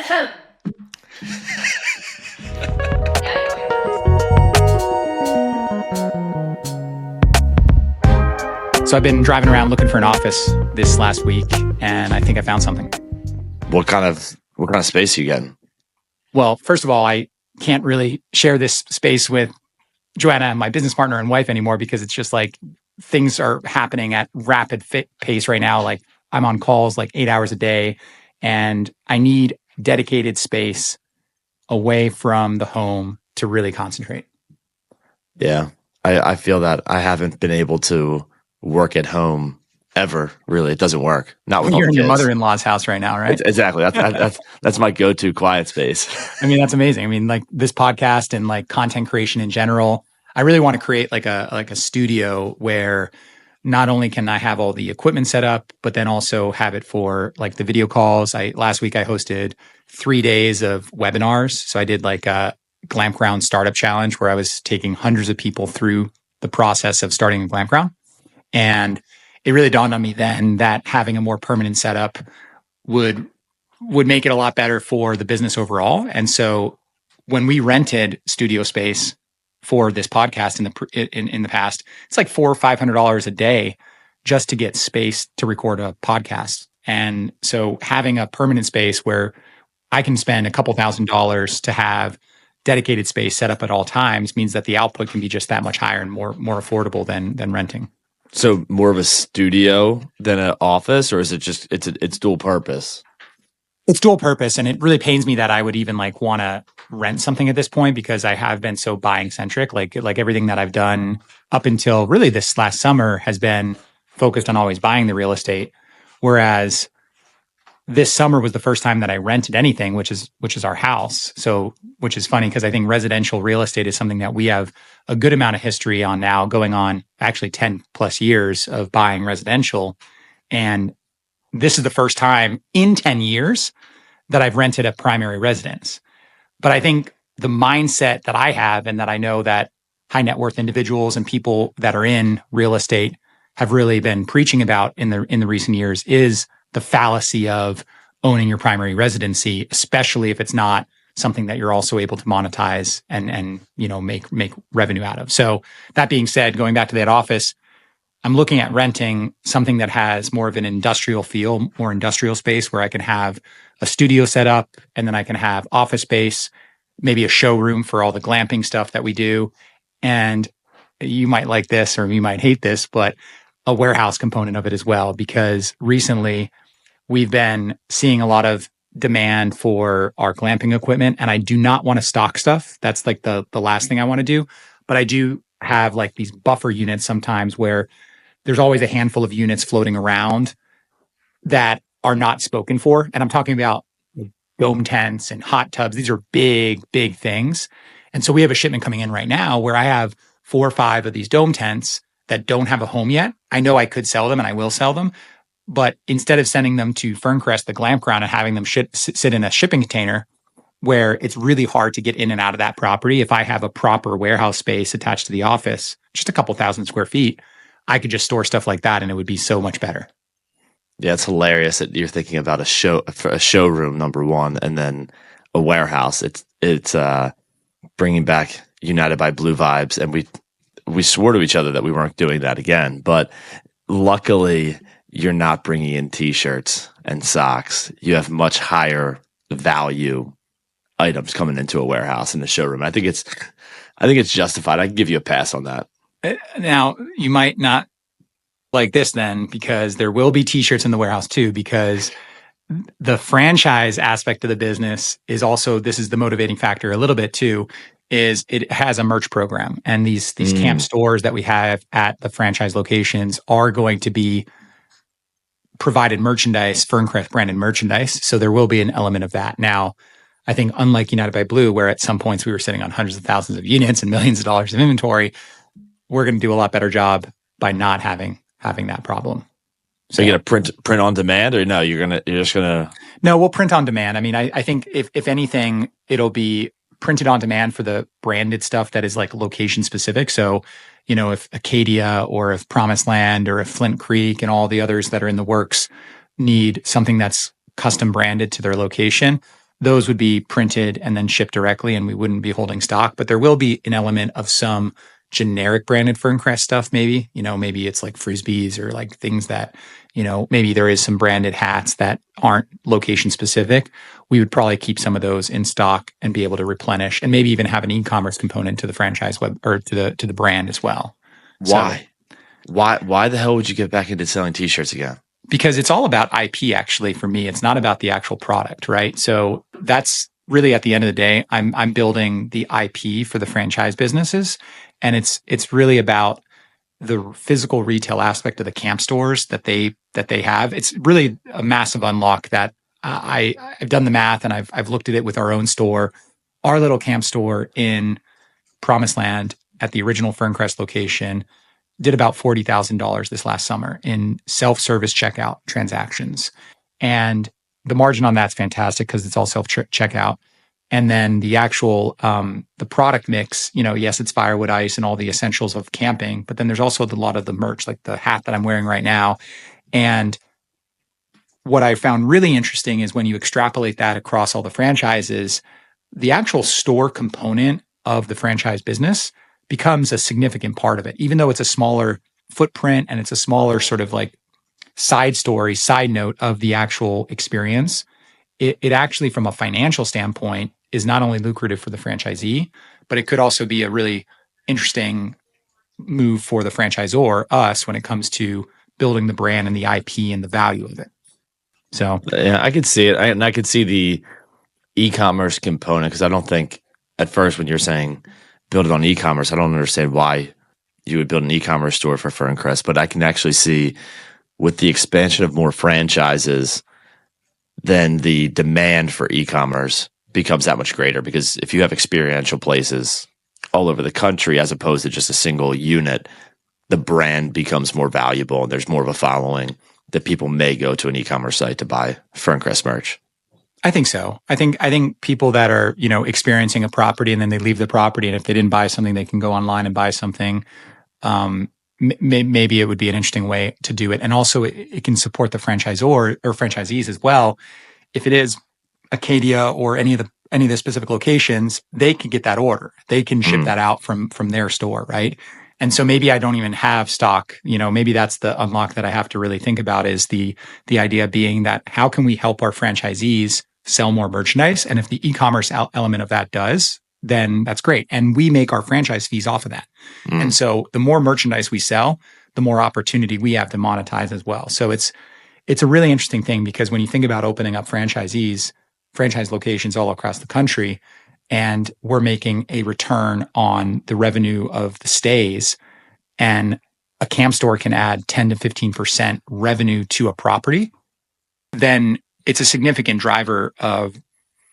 So I've been driving around looking for an office this last week, and I think I found something. What kind of space are you getting? Well, first of all, I can't really share this space with Joanna, my business partner and wife, anymore because it's just like things are happening at rapid pace right now. Like I'm on calls like 8 hours a day, and I need dedicated space away from the home to really concentrate. Yeah, I feel that. I haven't been able to work at home ever. Really, it doesn't work. Not with You're in kids. your mother-in-law's house right now, right? Exactly. That's my go-to quiet space. I mean, that's amazing. I mean, like this podcast and like content creation in general, I really want to create like a studio where not only can I have all the equipment set up, but then also have it for like the video calls. Last week I hosted 3 days of webinars. So I did like a Glamp Ground startup challenge where I was taking hundreds of people through the process of starting a Glamp Ground. And it really dawned on me then that having a more permanent setup would make it a lot better for the business overall. And so when we rented studio space for this podcast in the past, it's like $400 or $500 a day just to get space to record a podcast. And so having a permanent space where I can spend a couple $1,000s to have dedicated space set up at all times means that the output can be just that much higher and more affordable than renting. So more of a studio than an office, or is it just it's dual purpose? It's dual purpose, and it really pains me that I would even like want to rent something at this point because I have been so buying centric. Like everything that I've done up until really this last summer has been focused on always buying the real estate. Whereas this summer was the first time that I rented anything, which is our house. So, which is funny because I think residential real estate is something that we have a good amount of history on now, going on actually 10 plus years of buying residential. And this is the first time in 10 years that I've rented a primary residence. But I think the mindset that I have, and that I know that high net worth individuals and people that are in real estate have really been preaching about in the recent years, is the fallacy of owning your primary residency, especially if it's not something that you're also able to monetize and make revenue out of. So that being said, going back to that office, I'm looking at renting something that has more of an industrial feel, more industrial space where I can have a studio set up, and then I can have office space, maybe a showroom for all the glamping stuff that we do. And you might like this or you might hate this, but a warehouse component of it as well, because recently we've been seeing a lot of demand for our glamping equipment, and I do not want to stock stuff. That's like the last thing I want to do. But I do have like these buffer units sometimes where there's always a handful of units floating around that are not spoken for. And I'm talking about dome tents and hot tubs. These are big, big things. And so we have a shipment coming in right now where I have 4 or 5 of these dome tents that don't have a home yet. I know I could sell them, and I will sell them. But instead of sending them to Ferncrest, the Glamp Ground, and having them sit in a shipping container where it's really hard to get in and out of that property, if I have a proper warehouse space attached to the office, just a couple thousand square feet, I could just store stuff like that, and it would be so much better. Yeah, it's hilarious that you're thinking about a showroom, number one, and then a warehouse. It's bringing back United by Blue vibes, and we swore to each other that we weren't doing that again. But luckily, you're not bringing in T-shirts and socks. You have much higher value items coming into a warehouse in the showroom. I think it's justified. I can give you a pass on that. Now, you might not like this then, because there will be T-shirts in the warehouse too, because the franchise aspect of the business is also, this is the motivating factor a little bit too, is it has a merch program. And these camp stores that we have at the franchise locations are going to be provided merchandise, Ferncrest branded merchandise. So there will be an element of that. Now, I think unlike United by Blue, where at some points we were sitting on hundreds of thousands of units and millions of dollars of inventory, we're going to do a lot better job by not having that problem. So you're going to print on demand, or no, you're just going to... No, we'll print on demand. I mean, I think if anything, it'll be printed on demand for the branded stuff that is like location specific. So, if Acadia or if Promised Land or if Flint Creek and all the others that are in the works need something that's custom branded to their location, those would be printed and then shipped directly, and we wouldn't be holding stock. But there will be an element of some generic branded Ferncrest stuff, maybe. Maybe it's like frisbees or like things that, maybe there is some branded hats that aren't location specific. We would probably keep some of those in stock and be able to replenish, and maybe even have an e-commerce component to the franchise web or to the brand as well. Why? Why the hell would you get back into selling t-shirts again? Because it's all about IP, actually, for me. It's not about the actual product, right? So that's really, at the end of the day, I'm building the IP for the franchise businesses. And it's really about the physical retail aspect of the camp stores that they have. It's really a massive unlock that I've done the math, and I've looked at it with our own store. Our little camp store in Promised Land at the original Ferncrest location did about $40,000 this last summer in self-service checkout transactions. And the margin on that's fantastic because it's all self-checkout. And then the actual, the product mix, yes, it's firewood ice and all the essentials of camping, but then there's also a lot of the merch, like the hat that I'm wearing right now. And what I found really interesting is when you extrapolate that across all the franchises, the actual store component of the franchise business becomes a significant part of it, even though it's a smaller footprint and it's a smaller sort of like side note of the actual experience. It actually, from a financial standpoint, is not only lucrative for the franchisee, but it could also be a really interesting move for the franchisor, us, when it comes to building the brand and the IP and the value of it. So yeah, I could see it. I could see the e-commerce component, because I don't think at first when you're saying build it on e-commerce, I don't understand why you would build an e-commerce store for Ferncrest, but I can actually see with the expansion of more franchises, then the demand for e-commerce becomes that much greater, because if you have experiential places all over the country as opposed to just a single unit, the brand becomes more valuable and there's more of a following that people may go to an e-commerce site to buy Ferncrest merch. I think so. I think people that are, experiencing a property and then they leave the property, and if they didn't buy something, they can go online and buy something. Maybe it would be an interesting way to do it. And also it can support the franchisor or franchisees as well. If it is Acadia or any of the specific locations, they can get that order. They can ship that out from their store, right? And so maybe I don't even have stock. Maybe that's the unlock that I have to really think about, is the idea being that how can we help our franchisees sell more merchandise? And if the e-commerce element of that does, then that's great. And we make our franchise fees off of that. And so the more merchandise we sell, the more opportunity we have to monetize as well. So it's a really interesting thing, because when you think about opening up franchise locations all across the country, and we're making a return on the revenue of the stays, and a camp store can add 10 to 15% revenue to a property, then it's a significant driver of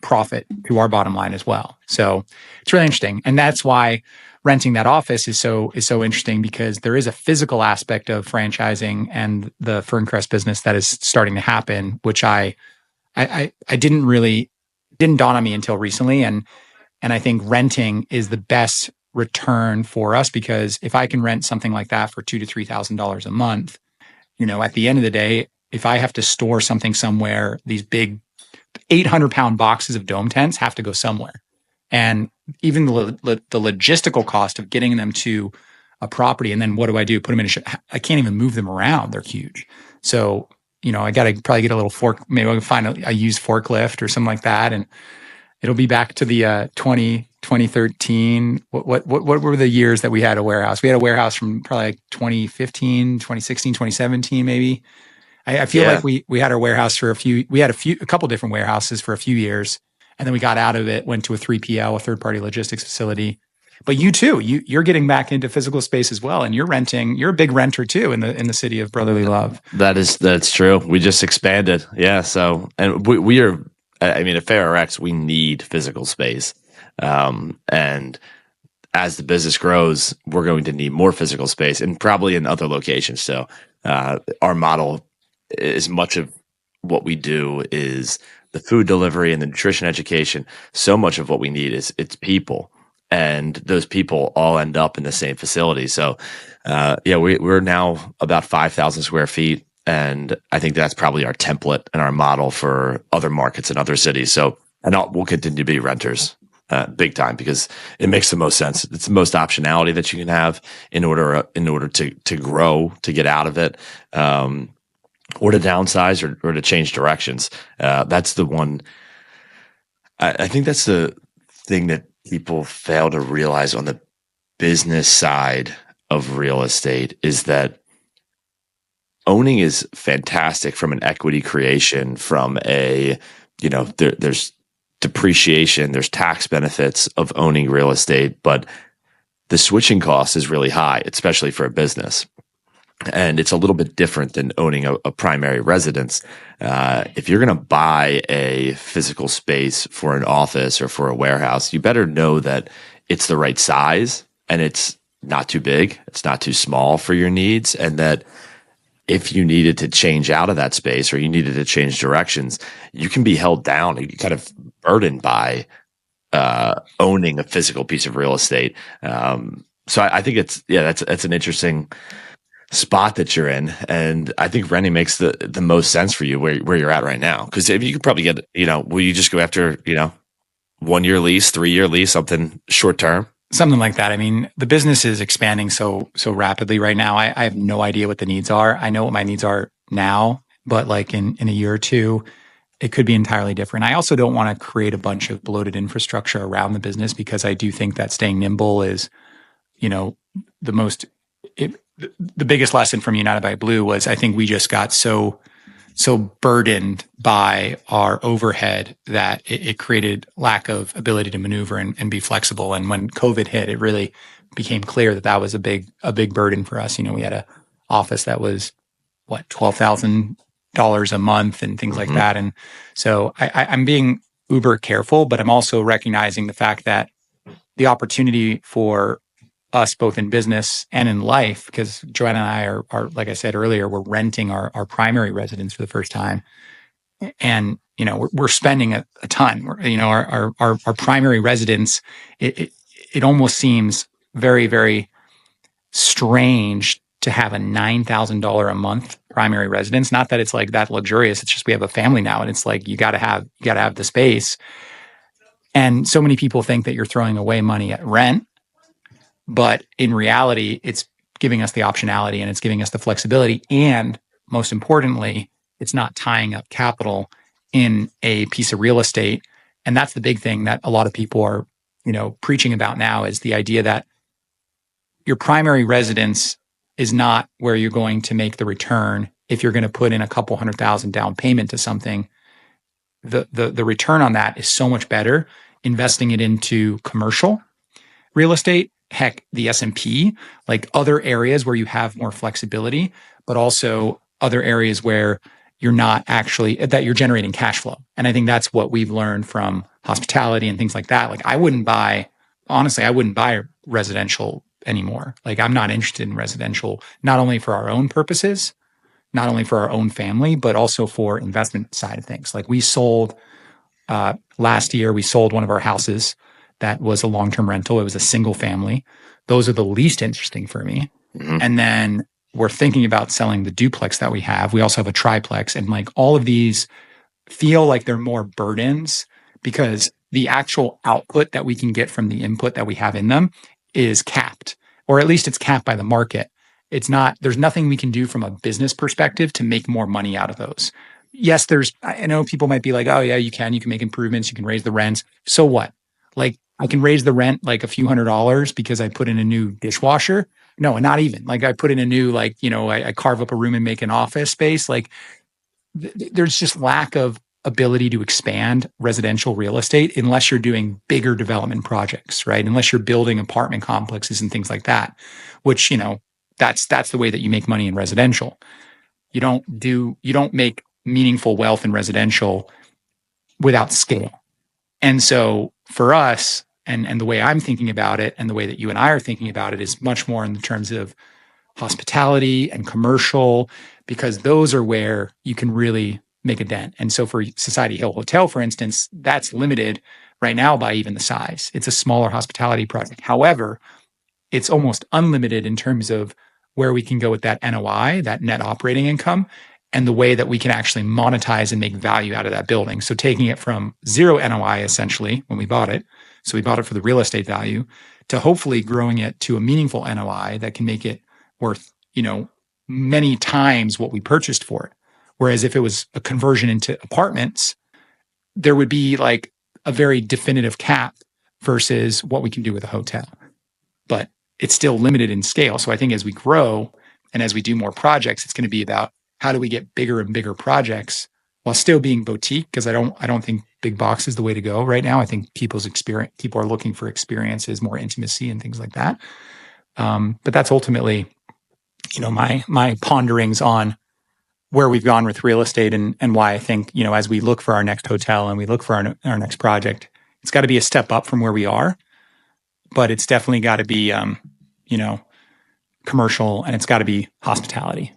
profit to our bottom line as well. So it's really interesting. And that's why renting that office is so interesting, because there is a physical aspect of franchising and the Ferncrest business that is starting to happen, which I didn't dawn on me until recently. And I think renting is the best return for us, because if I can rent something like that for $2,000 to $3,000 a month, at the end of the day, if I have to store something somewhere, these big 800-pound boxes of dome tents have to go somewhere. And even the logistical cost of getting them to a property, and then what do I do? Put them in I can't even move them around. They're huge. So, I got to probably get a little fork. Maybe I can find a used forklift or something like that. And it'll be back to the 2013. What were the years that we had a warehouse? We had a warehouse from probably like 2015, 2016, 2017, maybe. I feel like we had our warehouse for a couple different warehouses for a few years, and then we got out of it, went to a 3PL, a third-party logistics facility. But you too, you're getting back into physical space as well, and you're a big renter too in the city of brotherly love. That's true. We just expanded. Yeah. So, and we are, at FairRx, we need physical space. And as the business grows, we're going to need more physical space, and probably in other locations. So, our model, as much of what we do is the food delivery and the nutrition education, so much of what we need it's people, and those people all end up in the same facility. So, we're now about 5,000 square feet, and I think that's probably our template and our model for other markets and other cities. So And we'll continue to be renters, big time, because it makes the most sense. It's the most optionality that you can have in order to grow, to get out of it, or to downsize, or to change directions. That's the one. I think that's the thing that people fail to realize on the business side of real estate, is that owning is fantastic from an equity creation, from a, there's depreciation, there's tax benefits of owning real estate, but the switching cost is really high, especially for a business. And it's a little bit different than owning a primary residence. If you're going to buy a physical space for an office or for a warehouse, you better know that it's the right size, and it's not too big, it's not too small for your needs, and that if you needed to change out of that space, or you needed to change directions, you can be held down and kind of burdened by owning a physical piece of real estate. So I think that's an interesting spot that you're in, and I think renting makes the most sense for you where you're at right now. Because if you could probably get, will you just go after 1 year lease, 3 year lease, something short term? Something like that. I mean, the business is expanding so rapidly right now. I have no idea what the needs are. I know what my needs are now, but like in a year or two, it could be entirely different. I also don't want to create a bunch of bloated infrastructure around the business, because I do think that staying nimble is, the biggest lesson from United by Blue was, I think we just got so burdened by our overhead that it created lack of ability to maneuver and be flexible. And when COVID hit, it really became clear that was a big burden for us. We had an office that was $12,000 a month and things like that. And so I'm being uber careful, but I'm also recognizing the fact that the opportunity for us both in business and in life, because Joanna and I are, like I said earlier, we're renting our primary residence for the first time. And, we're spending a ton. Our primary residence, it almost seems very, very strange to have a $9,000 a month primary residence. Not that it's like that luxurious. It's just, we have a family now, and it's like, you gotta have the space. And so many people think that you're throwing away money at rent, but in reality, it's giving us the optionality, and it's giving us the flexibility. And most importantly, it's not tying up capital in a piece of real estate. And that's the big thing that a lot of people are, preaching about now, is the idea that your primary residence is not where you're going to make the return. If you're going to put in a couple $100,000 down payment to something, the return on that is so much better investing it into commercial real estate. Heck, the S&P, like other areas where you have more flexibility, but also other areas where you're not actually, that you're generating cash flow. And I think that's what we've learned from hospitality and things like that. Like I wouldn't buy residential anymore. Like I'm not interested in residential, not only for our own purposes, not only for our own family, but also for investment side of things. Like we sold, last year, we sold one of our houses that was a long-term rental. It was a single family. Those are the least interesting for me. Mm-hmm. And then we're thinking about selling the duplex that we have. We also have a triplex. And like all of these feel like they're more burdens, because the actual output that we can get from the input that we have in them is capped, or at least it's capped by the market. There's nothing we can do from a business perspective to make more money out of those. Yes, I know people might be like, oh yeah, you can make improvements. You can raise the rents. So what? Like I can raise the rent like a few $100s because I put in a new dishwasher. No, not even. Like I put in a new, I carve up a room and make an office space. Like there's just lack of ability to expand residential real estate unless you're doing bigger development projects, right? Unless you're building apartment complexes and things like that, which, that's the way that you make money in residential. You don't make meaningful wealth in residential without scale. And so for us, and the way I'm thinking about it, and the way that you and I are thinking about it, is much more in terms of hospitality and commercial, because those are where you can really make a dent. And so for Society Hill Hotel, for instance, that's limited right now by even the size. It's a smaller hospitality project. However, it's almost unlimited in terms of where we can go with that NOI, that net operating income. and the way that we can actually monetize and make value out of that building. So taking it from zero NOI essentially when we bought it. So we bought it for the real estate value to hopefully growing it to a meaningful NOI that can make it worth, many times what we purchased for it. Whereas if it was a conversion into apartments, there would be like a very definitive cap versus what we can do with a hotel. But it's still limited in scale. So I think as we grow and as we do more projects, it's going to be about how do we get bigger and bigger projects while still being boutique? Because I don't think big box is the way to go right now. I think people are looking for experiences, more intimacy, and things like that. But that's ultimately, my ponderings on where we've gone with real estate and why I think, as we look for our next hotel and we look for our next project, it's got to be a step up from where we are, but it's definitely got to be, commercial, and it's got to be hospitality.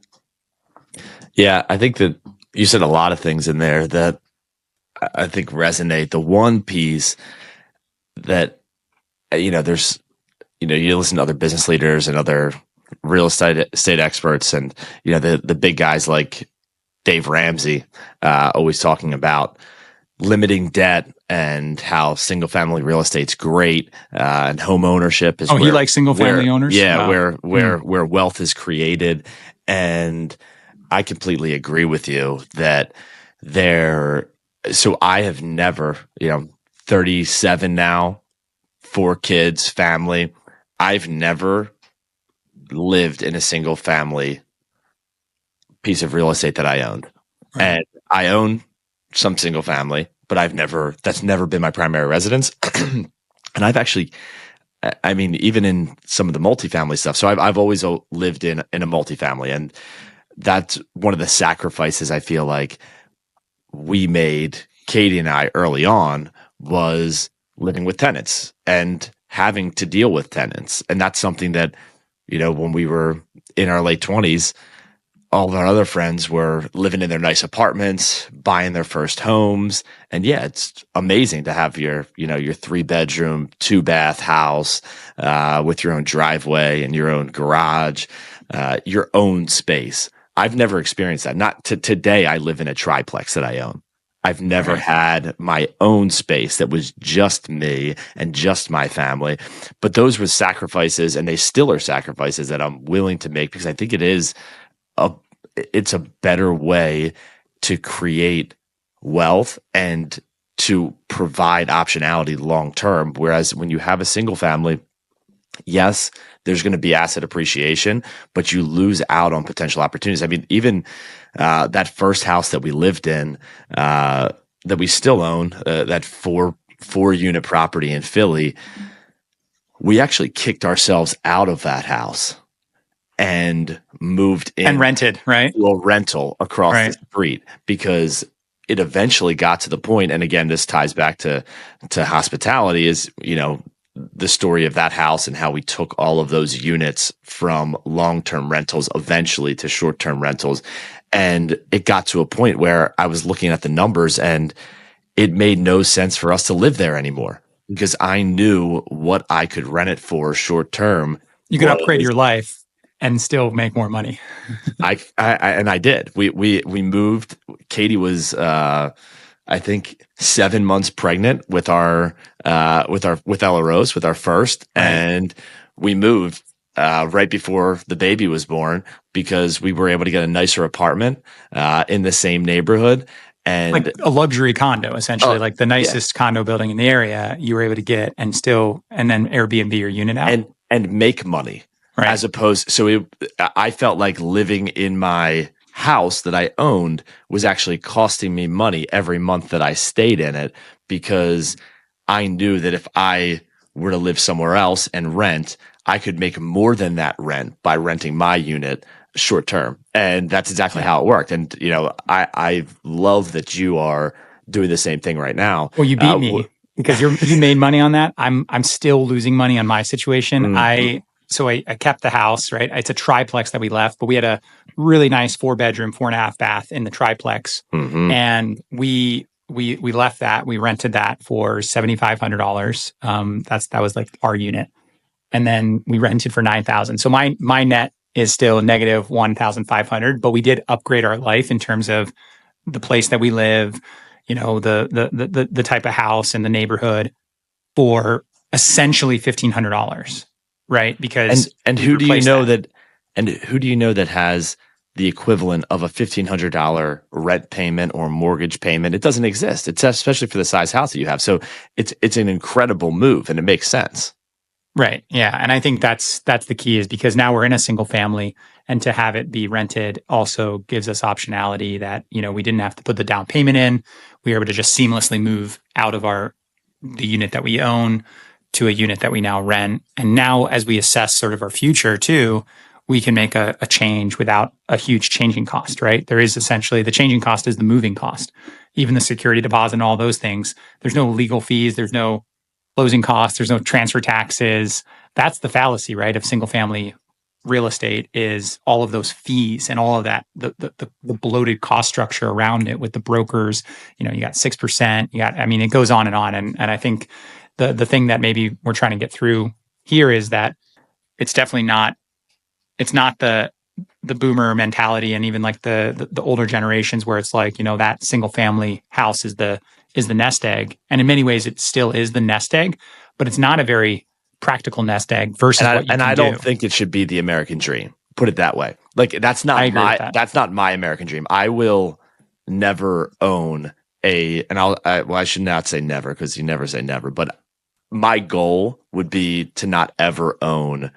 Yeah, I think that you said a lot of things in there that I think resonate. The one piece that, there's, you listen to other business leaders and other real estate experts, and, the big guys like Dave Ramsey, always talking about limiting debt and how single family real estate's great, and home ownership is. He likes single family owners. Yeah, wow. where wealth is created, and I completely agree with you that so I have never, 37 now, 4 kids, family. I've never lived in a single family piece of real estate that I owned. Right. And I own some single family, but that's never been my primary residence. And I've actually, even in some of the multifamily stuff. So I've always lived in a multifamily, and that's one of the sacrifices I feel like we made, Katie and I, early on, was living with tenants and having to deal with tenants. And that's something that, when we were in our late 20s, all of our other friends were living in their nice apartments, buying their first homes. And yeah, it's amazing to have your 3-bedroom, 2-bath house, with your own driveway and your own garage, your own space. I've never experienced that. Not today. I live in a triplex that I own. I've never had my own space that was just me and just my family. But those were sacrifices, and they still are sacrifices that I'm willing to make, because I think it's a better way to create wealth and to provide optionality long term. Whereas when you have a single family, yes, there's going to be asset appreciation, but you lose out on potential opportunities. Even that first house that we lived in, that we still own, that four-unit property in Philly, we actually kicked ourselves out of that house and moved in and rented, right? To a rental across the street, because it eventually got to the point. And again, this ties back to hospitality, is, the story of that house and how we took all of those units from long-term rentals eventually to short-term rentals. And it got to a point where I was looking at the numbers, and it made no sense for us to live there anymore, because I knew what I could rent it for short-term. You could upgrade your life and still make more money. I did. We moved. Katie was, I think, 7 months pregnant with Ella Rose, with our first, and we moved right before the baby was born, because we were able to get a nicer apartment in the same neighborhood, and like a luxury condo, essentially, like the nicest condo building in the area. You were able to get and then Airbnb your unit out and make money, as opposed. So I felt like living in my house that I owned was actually costing me money every month that I stayed in it, because I knew that if I were to live somewhere else and rent, I could make more than that rent by renting my unit short term. And that's exactly how it worked. And, I love that you are doing the same thing right now. Well, you beat me, because you made money on that. I'm still losing money on my situation. Mm-hmm. So I kept the house, right? It's a triplex that we left, but we had a really nice 4-bedroom, 4.5 bath in the triplex. Mm-hmm. And we left that. We rented that for $7,500. That was like our unit. And then we rented for $9,000. So my net is still negative 1,500, but we did upgrade our life in terms of the place that we live, the type of house and the neighborhood for essentially $1,500, right? Because and we who do you replaced know that. that and who do you know that has the equivalent of a $1,500 rent payment or mortgage payment? It doesn't exist. It's especially for the size house that you have. So it's an incredible move, and it makes sense. Right. Yeah. And I think that's the key, is because now we're in a single family, and to have it be rented also gives us optionality that, we didn't have to put the down payment in. We were able to just seamlessly move out of the unit that we own to a unit that we now rent. And now as we assess sort of our future too, we can make a change without a huge changing cost, right? There is essentially the changing cost is the moving cost, even the security deposit and all those things. There's no legal fees. There's no closing costs. There's no transfer taxes. That's the fallacy, right, of single family real estate, is all of those fees and all of that, the bloated cost structure around it with the brokers. You got 6%. It goes on. And I think the thing that maybe we're trying to get through here is that it's definitely not, it's not the boomer mentality, and even like the older generations where it's like, that single family house is the nest egg. And in many ways it still is the nest egg, but it's not a very practical nest egg versus what you can do. And I don't think it should be the American dream. Put it that way. Like that's not that's not my American dream. I will never own I should not say never, because you never say never, but my goal would be to not ever own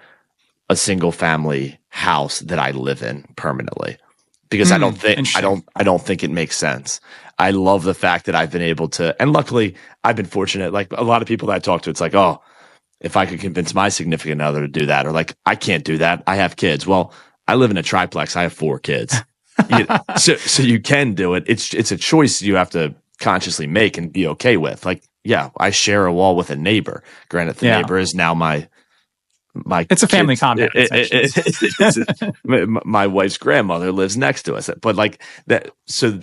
a single family house that I live in permanently, because I don't think it makes sense. I love the fact that I've been able to, and luckily I've been fortunate. Like a lot of people that I talk to, it's like, oh, if I could convince my significant other to do that, or like, I can't do that, I have kids. Well, I live in a triplex. I have 4 kids. So you can do it. It's a choice you have to consciously make and be okay with. Like, yeah, I share a wall with a neighbor. Granted, the neighbor is now my it's a family compound. My wife's grandmother lives next to us, but like that. So,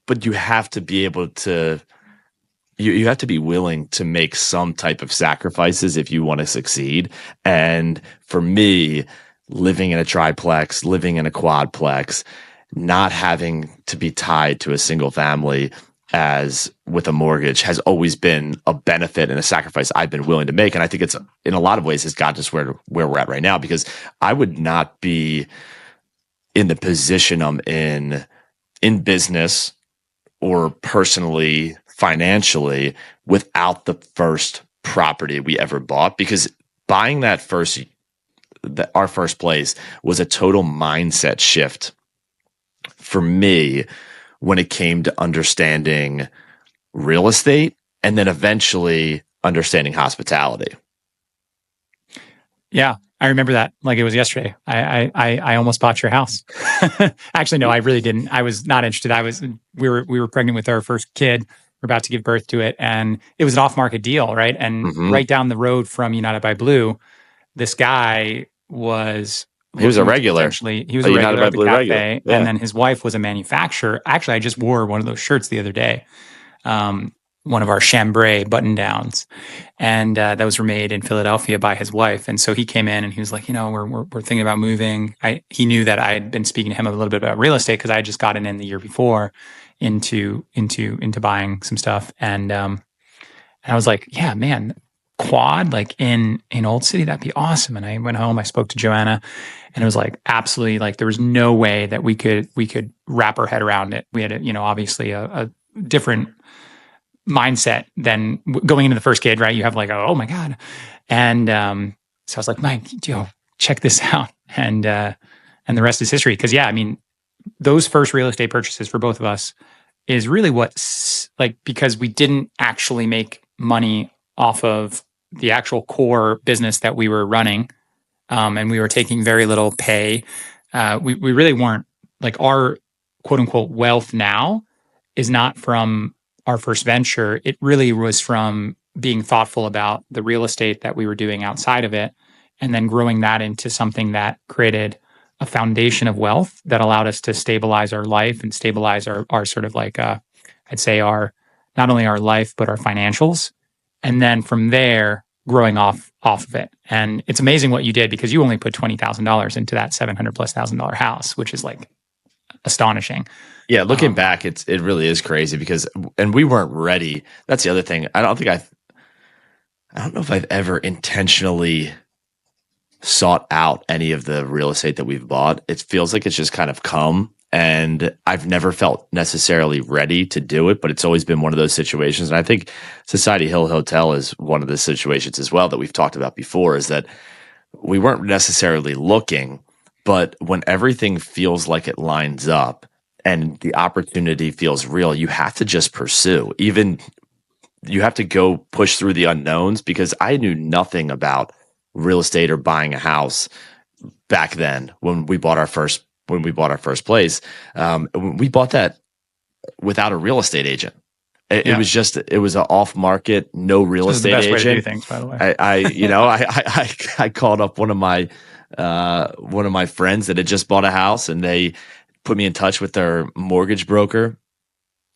but you have to be able to, you have to be willing to make some type of sacrifices if you want to succeed. And for me, living in a triplex, living in a quadplex, not having to be tied to a single family as with a mortgage has always been a benefit and a sacrifice I've been willing to make. And I think it's, in a lot of ways, has gotten us where we're at right now, because I would not be in the position I'm in business or personally, financially, without the first property we ever bought. Because buying our first place was a total mindset shift for me when it came to understanding real estate, and then eventually understanding hospitality. Yeah, I remember that like it was yesterday. I almost bought your house. Actually, no, I really didn't. I was not interested. We were pregnant with our first kid. We're about to give birth to it, and it was an off-market deal, right? And right down the road from United by Blue, this guy was. He was a regular. He was a regular at the cafe, and then his wife was a manufacturer. Actually, I just wore one of those shirts the other day, one of our chambray button downs, and that was made in Philadelphia by his wife. And so he came in and he was like, we're thinking about moving. He knew that I had been speaking to him a little bit about real estate because I had just gotten in the year before into buying some stuff, and I was like, yeah, man. Quad, like in Old City, that'd be awesome. And I went home, I spoke to Joanna, and it was like absolutely, like there was no way that we could wrap our head around it. We had obviously a different mindset than going into the first kid, right? You have like, oh my God. And so I was like, Mike, check this out. And the rest is history. Because those first real estate purchases for both of us is really what's like, because we didn't actually make money off of the actual core business that we were running, and we were taking very little pay. We really weren't, like, our quote unquote wealth now is not from our first venture. It really was from being thoughtful about the real estate that we were doing outside of it, and then growing that into something that created a foundation of wealth that allowed us to stabilize our life and stabilize our sort of like, I'd say not only our life, but our financials. And then from there, growing off of it. And it's amazing what you did, because you only put $20,000 into that $700,000+ house, which is like astonishing. Yeah, looking back, it really is crazy because, and we weren't ready. That's the other thing. I don't know if I've ever intentionally sought out any of the real estate that we've bought. It feels like it's just kind of come, and I've never felt necessarily ready to do it, but it's always been one of those situations. And I think Society Hill Hotel is one of the situations as well that we've talked about before, is that we weren't necessarily looking, but when everything feels like it lines up and the opportunity feels real, you have to just pursue. Even you have to go push through the unknowns, because I knew nothing about real estate or buying a house back then when we bought our first place. We bought that without a real estate agent. It was an off market, no real estate agent. Way to do things, by the way. I called up one of my friends that had just bought a house, and they put me in touch with their mortgage broker.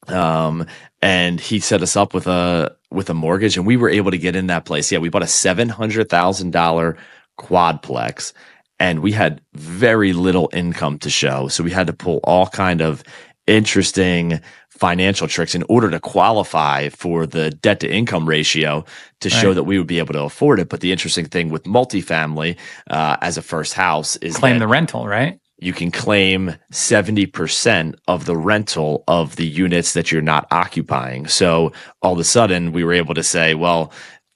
And he set us up with a mortgage, and we were able to get in that place. Yeah, we bought a $700,000 quadplex, and we had very little income to show. So we had to pull all kind of interesting financial tricks in order to qualify for the debt to income ratio to show that we would be able to afford it. But the interesting thing with multifamily, as a first house, is claim the rental, right? You can claim 70% of the rental of the units that you're not occupying. So all of a sudden we were able to say, well,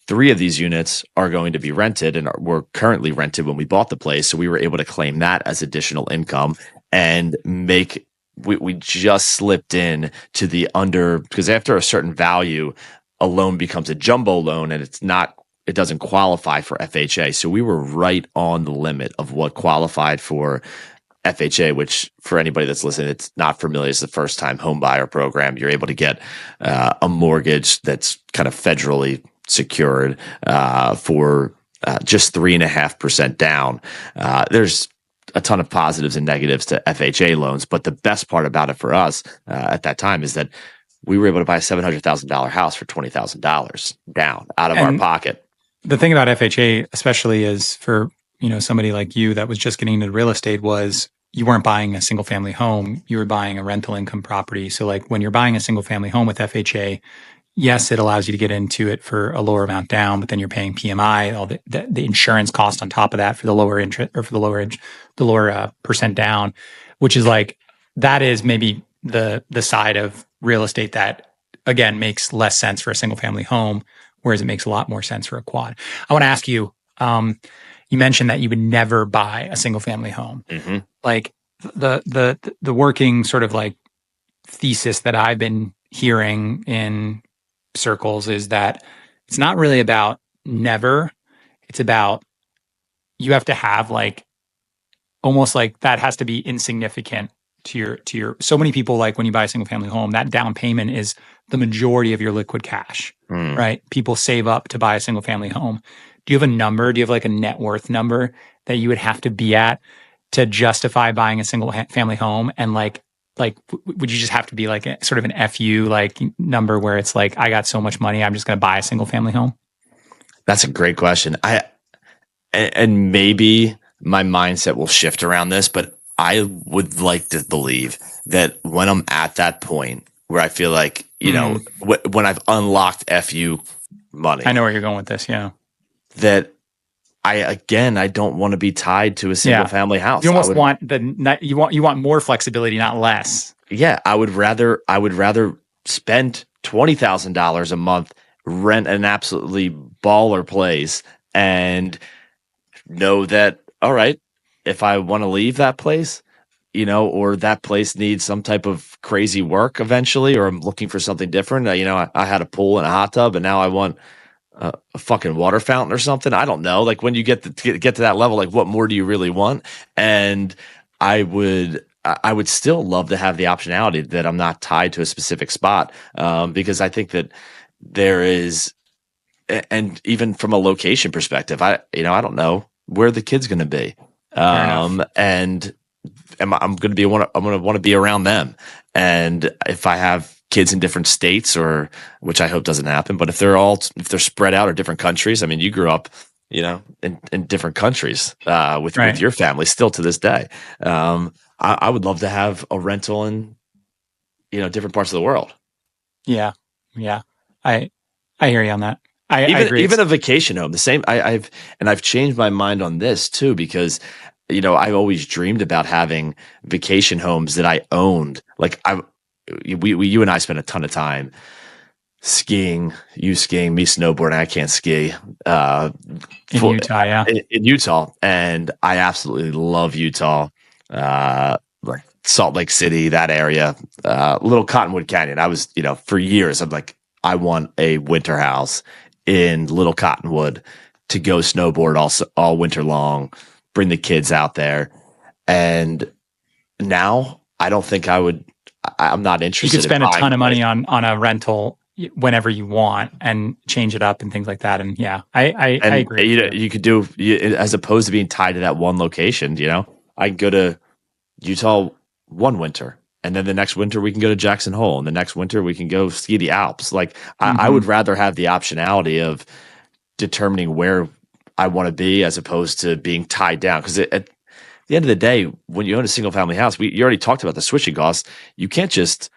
3 of these units are going to be rented and were currently rented when we bought the place. So we were able to claim that as additional income and we just slipped in to the under, because after a certain value, a loan becomes a jumbo loan, and it doesn't qualify for FHA. So we were right on the limit of what qualified for FHA, which for anybody that's listening, it's not familiar, it's the first time home buyer program. You're able to get a mortgage that's kind of federally secured for just 3.5% down. There's a ton of positives and negatives to FHA loans, but the best part about it for us at that time is that we were able to buy a $700,000 house for $20,000 down out of our pocket. The thing about FHA, especially, is for somebody like you that was just getting into real estate, was you weren't buying a single family home, you were buying a rental income property. So like when you're buying a single family home with FHA, yes, it allows you to get into it for a lower amount down, but then you're paying PMI, all the insurance cost on top of that for the lower interest, or for the lower percent down, which is like, that is maybe the side of real estate that, again, makes less sense for a single family home, whereas it makes a lot more sense for a quad. I want to ask you, you mentioned that you would never buy a single family home. Mm-hmm. Like the working sort of like thesis that I've been hearing in circles is that it's not really about never. It's about, you have to have like, almost like that has to be insignificant to your, so many people, like when you buy a single family home, that down payment is the majority of your liquid cash, right? People save up to buy a single family home. Do you have a number? Do you have like a net worth number that you would have to be at to justify buying a single family home? And like, would you just have to be like a sort of an FU like number where it's like, I got so much money, I'm just going to buy a single family home? That's a great question. And maybe my mindset will shift around this, but I would like to believe that when I'm at that point where I feel like, when I've unlocked FU money, I know where you're going with this. Yeah. That I don't want to be tied to a single family house. You almost want you want more flexibility, not less. Yeah, I would rather spend $20,000 a month, rent an absolutely baller place, and know that, all right, if I want to leave that place, or that place needs some type of crazy work eventually, or I'm looking for something different. I had a pool and a hot tub, and now I want a fucking water fountain or something. I don't know. Like when you get to that level, like what more do you really want? And I would still love to have the optionality that I'm not tied to a specific spot, because I think that there is, and even from a location perspective, I don't know where the kid's going to be, and I'm going to want to be around them. And if I have kids in different states, or which I hope doesn't happen. But if they're spread out or different countries, I mean, you grew up, in different countries with your family still to this day. I would love to have a rental in different parts of the world. Yeah, yeah. I hear you on that. I agree. Even a vacation home. The same. I've changed my mind on this too, because I've always dreamed about having vacation homes that I owned. Like you and I spent a ton of time skiing, you skiing, me snowboarding. I can't ski. In Utah, yeah. In Utah. And I absolutely love Utah. Like Salt Lake City, that area, Little Cottonwood Canyon. I was, for years, I'm like, I want a winter house in Little Cottonwood to go snowboard all winter long, bring the kids out there. And now I don't think I'm not interested. You could spend a ton of money on a rental whenever you want and change it up and things like that. And yeah, I agree. You could do, as opposed to being tied to that one location, I can go to Utah one winter, and then the next winter we can go to Jackson Hole, and the next winter we can go ski the Alps. Like I would rather have the optionality of determining where I want to be as opposed to being tied down. Because at the end of the day, when you own a single family house, you already talked about the switching costs. You can't just,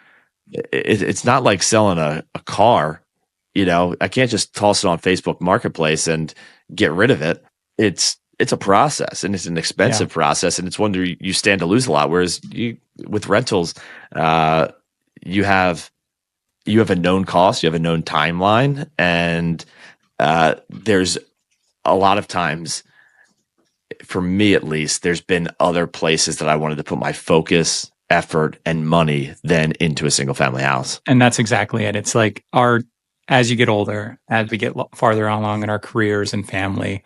it's not like selling a car. I can't just toss it on Facebook Marketplace and get rid of it. It's a process, and it's an expensive process, and it's one where you stand to lose a lot. Whereas with rentals, you have a known cost, you have a known timeline, and there's a lot of times, for me at least, there's been other places that I wanted to put my focus, effort, and money than into a single family house. And that's exactly it. It's like as you get older, as we get farther along in our careers and family,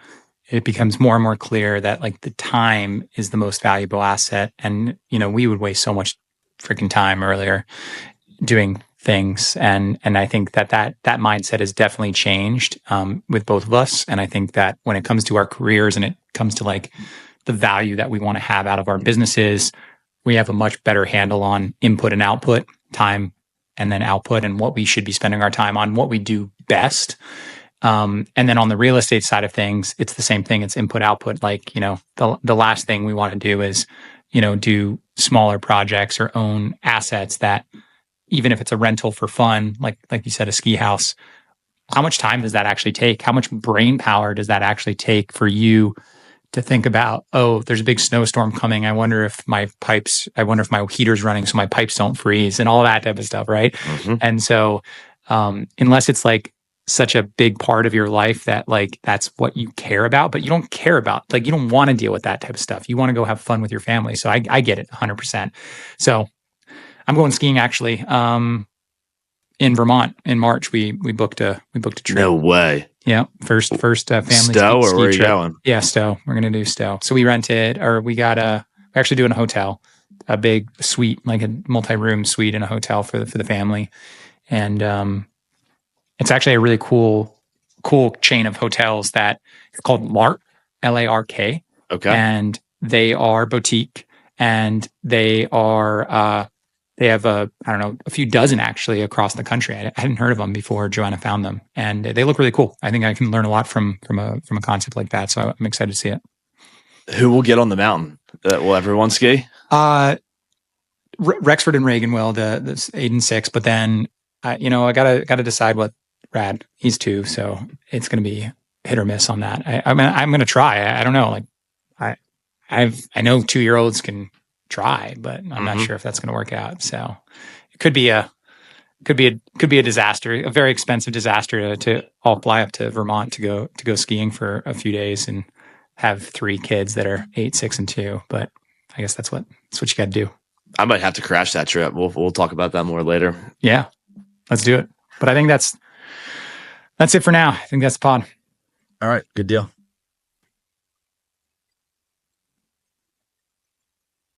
it becomes more and more clear that like the time is the most valuable asset. And, we would waste so much freaking time earlier doing things. And I think that mindset has definitely changed with both of us. And I think that when it comes to our careers and it comes to like the value that we want to have out of our businesses, we have a much better handle on input and output, time and then output, and what we should be spending our time on, what we do best. And then on the real estate side of things, it's the same thing. It's input, output. Like, the last thing we want to do is, do smaller projects or own assets that, even if it's a rental for fun, like you said, a ski house, how much time does that actually take? How much brain power does that actually take for you to think about, oh, there's a big snowstorm coming. I wonder if my heater's running so my pipes don't freeze and all that type of stuff, right? Mm-hmm. And so unless it's like such a big part of your life that like that's what you care about, but you don't care about, like you don't want to deal with that type of stuff. You want to go have fun with your family. So I get it 100%. So I'm going skiing actually in Vermont in March. We booked a trip. No way. Yeah, first family Stowe, or where are you going? Yeah, Stowe. We're gonna do Stowe. So we rented, or we're actually doing a hotel, a big suite, like a multi-room suite in a hotel for the family, and it's actually a really cool chain of hotels that it's called Lark, Lark. Okay, and they are boutique, and they are they have a few dozen actually across the country. I hadn't heard of them before Joanna found them, and they look really cool. I think I can learn a lot from a concept like that. So I'm excited to see it. Who will get on the mountain? Will everyone ski? Rexford and Reagan will, the 8 and 6, but then I gotta decide what Brad. He's 2, so it's gonna be hit or miss on that. I'm gonna try. I don't know. Like I know 2-year-olds can try, but I'm not sure if that's going to work out. So it could be a disaster, a very expensive disaster to all fly up to Vermont to go skiing for a few days and have 3 kids that are 8, 6, and 2. But I guess that's what you got to do. I might have to crash that trip. We'll talk about that more later. Yeah, let's do it. But I think that's it for now. I think that's the pod. All right, good deal.